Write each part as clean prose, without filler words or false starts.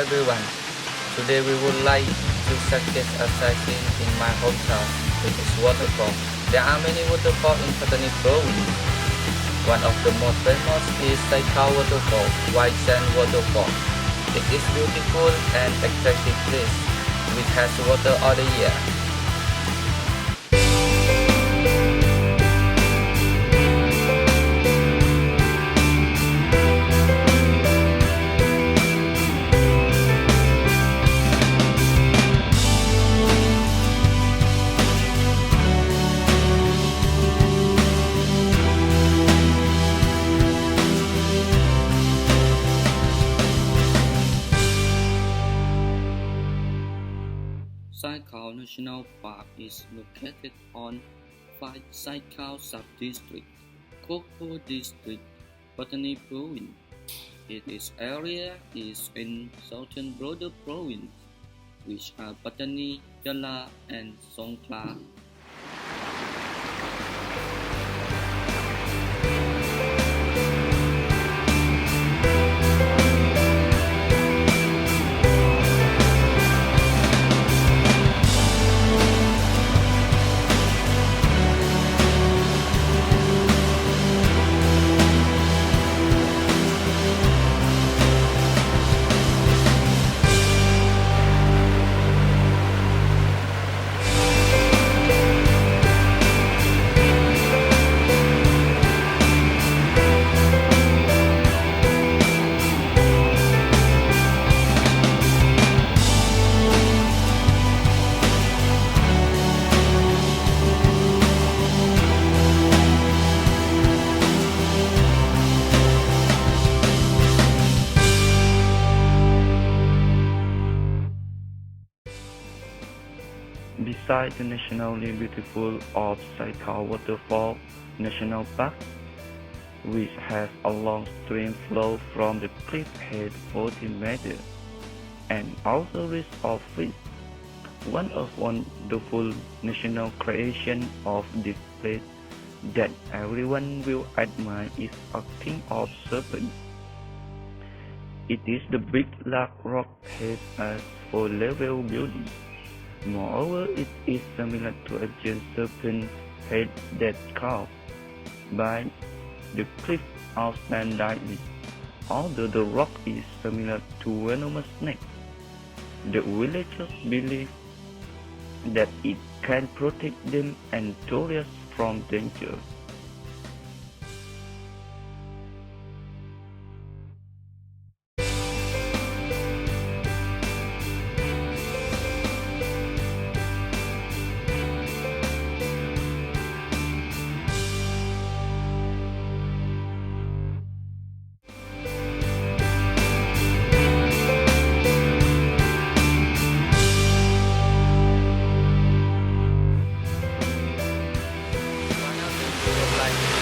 everyone. Today we would like to suggest a sighting in my hometown, which is waterfall. There are many waterfalls in Botany province. One of the most famous is Saikhao waterfall, white sand waterfall. It is beautiful and attractive place, which has water all the year. Saikhao National Park is located on Saikhao Sub-District, Koko District, Botany Province. Its area is in southern border province, which are Botany, Jala, and Songkhla. Beside the nationally beautiful of Saikhao Waterfall National Park, which has a long stream flow from the cliff head 40 meters, and also rich of fish. One of wonderful national creation of this place that everyone will admire is a king of serpents. It is the big black rock head as for level building. Moreover, it is similar to a giant serpent head that carved by the cliff outstand directly. Although the rock is similar to venomous snake, the villagers believe that it can protect them and tourists from danger.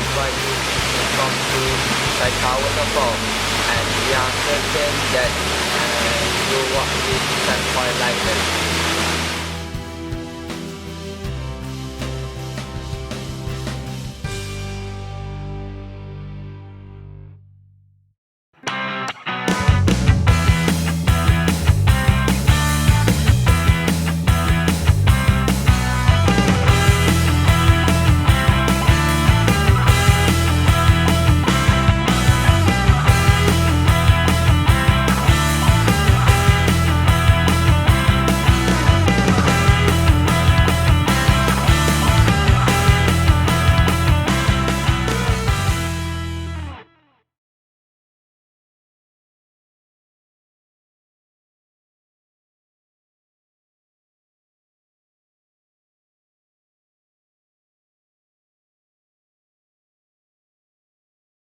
Invite you to come to Saikhao waterfall, and we are certain that you will walk this standpoint like this.